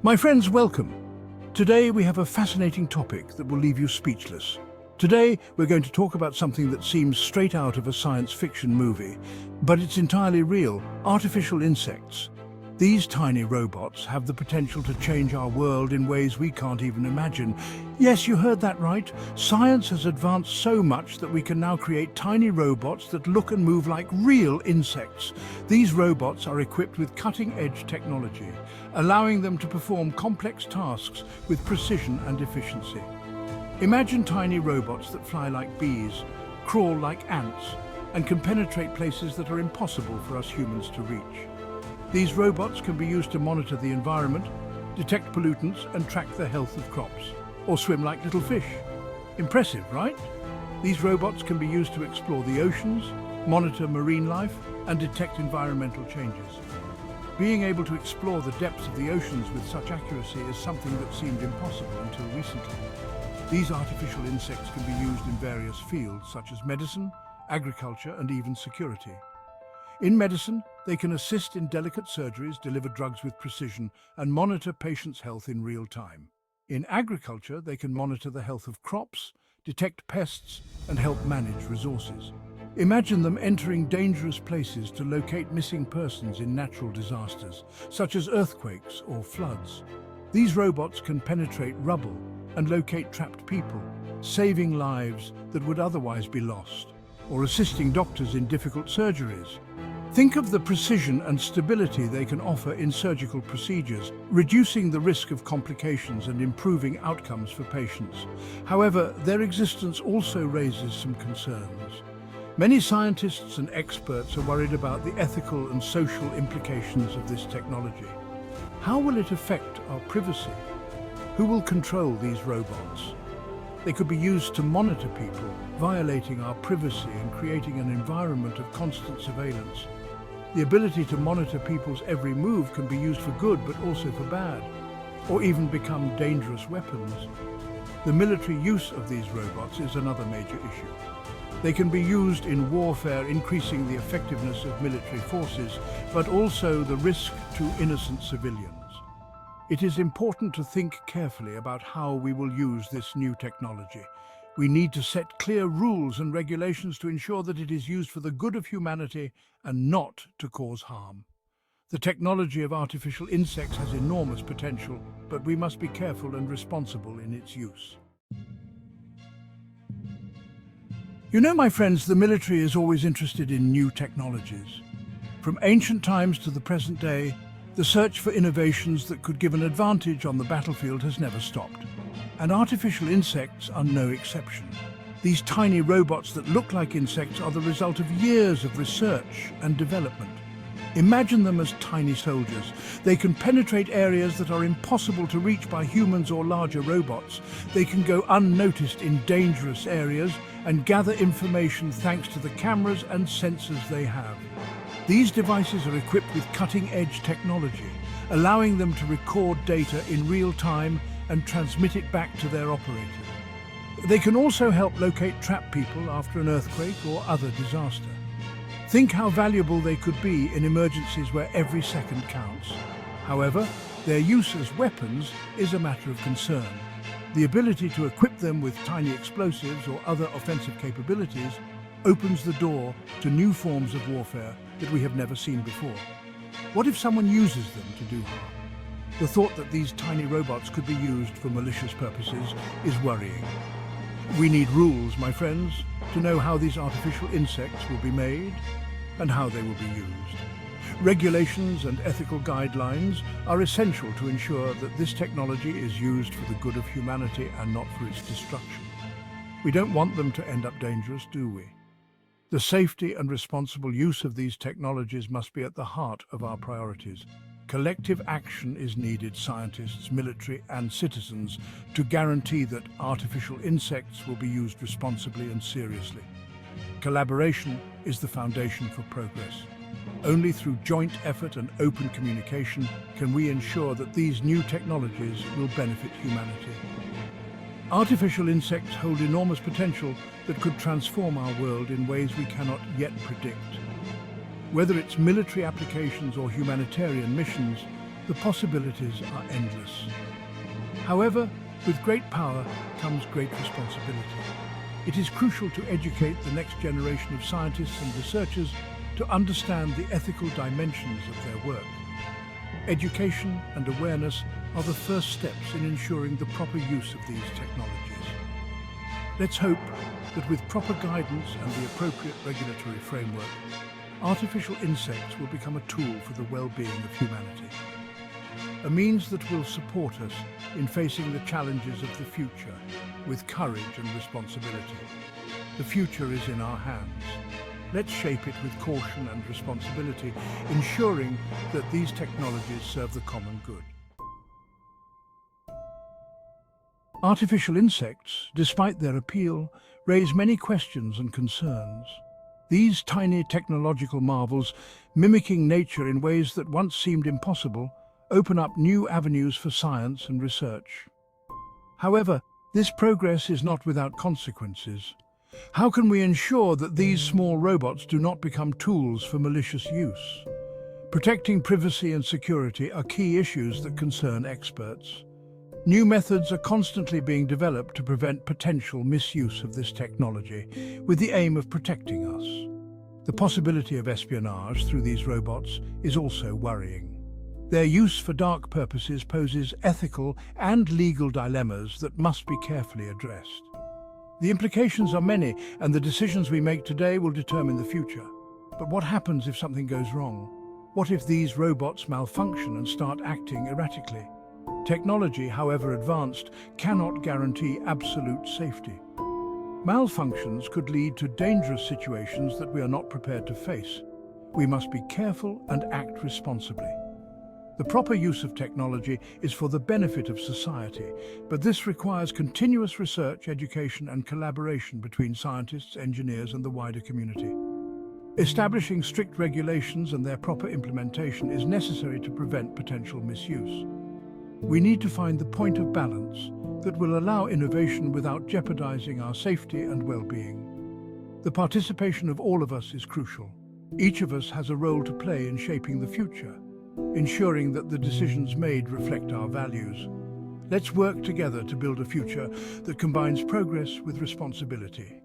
My friends, welcome. Today we have a fascinating topic that will leave you speechless. Today we're going to talk about something that seems straight out of a science fiction movie, but it's entirely real: artificial insects. These tiny robots have the potential to change our world in ways we can't even imagine. Yes, you heard that right. Science has advanced so much that we can now create tiny robots that look and move like real insects. These robots are equipped with cutting-edge technology, allowing them to perform complex tasks with precision and efficiency. Imagine tiny robots that fly like bees, crawl like ants, and can penetrate places that are impossible for us humans to reach. These robots can be used to monitor the environment, detect pollutants and track the health of crops, or swim like little fish. Impressive, right? These robots can be used to explore the oceans, monitor marine life and detect environmental changes. Being able to explore the depths of the oceans with such accuracy is something that seemed impossible until recently. These artificial insects can be used in various fields such as medicine, agriculture and even security. In medicine, they can assist in delicate surgeries, deliver drugs with precision, and monitor patients' health in real time. In agriculture, they can monitor the health of crops, detect pests, and help manage resources. Imagine them entering dangerous places to locate missing persons in natural disasters, such as earthquakes or floods. These robots can penetrate rubble and locate trapped people, saving lives that would otherwise be lost, or assisting doctors in difficult surgeries. Think of the precision and stability they can offer in surgical procedures, reducing the risk of complications and improving outcomes for patients. However, their existence also raises some concerns. Many scientists and experts are worried about the ethical and social implications of this technology. How will it affect our privacy? Who will control these robots? They could be used to monitor people, violating our privacy and creating an environment of constant surveillance. The ability to monitor people's every move can be used for good but also for bad, or even become dangerous weapons. The military use of these robots is another major issue. They can be used in warfare, increasing the effectiveness of military forces, but also the risk to innocent civilians. It is important to think carefully about how we will use this new technology. We need to set clear rules and regulations to ensure that it is used for the good of humanity and not to cause harm. The technology of artificial insects has enormous potential, but we must be careful and responsible in its use. You know, my friends, the military is always interested in new technologies. From ancient times to the present day, the search for innovations that could give an advantage on the battlefield has never stopped. And artificial insects are no exception. These tiny robots that look like insects are the result of years of research and development. Imagine them as tiny soldiers. They can penetrate areas that are impossible to reach by humans or larger robots. They can go unnoticed in dangerous areas and gather information thanks to the cameras and sensors they have. These devices are equipped with cutting-edge technology, allowing them to record data in real time and transmit it back to their operators. They can also help locate trapped people after an earthquake or other disaster. Think how valuable they could be in emergencies where every second counts. However, their use as weapons is a matter of concern. The ability to equip them with tiny explosives or other offensive capabilities opens the door to new forms of warfare that we have never seen before. What if someone uses them to do harm? The thought that these tiny robots could be used for malicious purposes is worrying. We need rules, my friends, to know how these artificial insects will be made and how they will be used. Regulations and ethical guidelines are essential to ensure that this technology is used for the good of humanity and not for its destruction. We don't want them to end up dangerous, do we? The safety and responsible use of these technologies must be at the heart of our priorities. Collective action is needed, scientists, military and citizens, to guarantee that artificial insects will be used responsibly and seriously. Collaboration is the foundation for progress. Only through joint effort and open communication can we ensure that these new technologies will benefit humanity. Artificial insects hold enormous potential that could transform our world in ways we cannot yet predict. Whether it's military applications or humanitarian missions, The possibilities are endless. However, with great power comes great responsibility. It is crucial to educate the next generation of scientists and researchers to understand the ethical dimensions of their work. Education and awareness are the first steps in ensuring the proper use of these technologies. Let's hope that with proper guidance and the appropriate regulatory framework, artificial insects will become a tool for the well-being of humanity. A means that will support us in facing the challenges of the future with courage and responsibility. The future is in our hands. Let's shape it with caution and responsibility, ensuring that these technologies serve the common good. Artificial insects, despite their appeal, raise many questions and concerns. These tiny technological marvels, mimicking nature in ways that once seemed impossible, open up new avenues for science and research. However, this progress is not without consequences. How can we ensure that these small robots do not become tools for malicious use? Protecting privacy and security are key issues that concern experts. New methods are constantly being developed to prevent potential misuse of this technology, with the aim of protecting us. The possibility of espionage through these robots is also worrying. Their use for dark purposes poses ethical and legal dilemmas that must be carefully addressed. The implications are many, and the decisions we make today will determine the future. But what happens if something goes wrong? What if these robots malfunction and start acting erratically? Technology, however advanced, cannot guarantee absolute safety. Malfunctions could lead to dangerous situations that we are not prepared to face. We must be careful and act responsibly. The proper use of technology is for the benefit of society, but this requires continuous research, education, and collaboration between scientists, engineers, and the wider community. Establishing strict regulations and their proper implementation is necessary to prevent potential misuse. We need to find the point of balance that will allow innovation without jeopardizing our safety and well-being. The participation of all of us is crucial. Each of us has a role to play in shaping the future, ensuring that the decisions made reflect our values. Let's work together to build a future that combines progress with responsibility.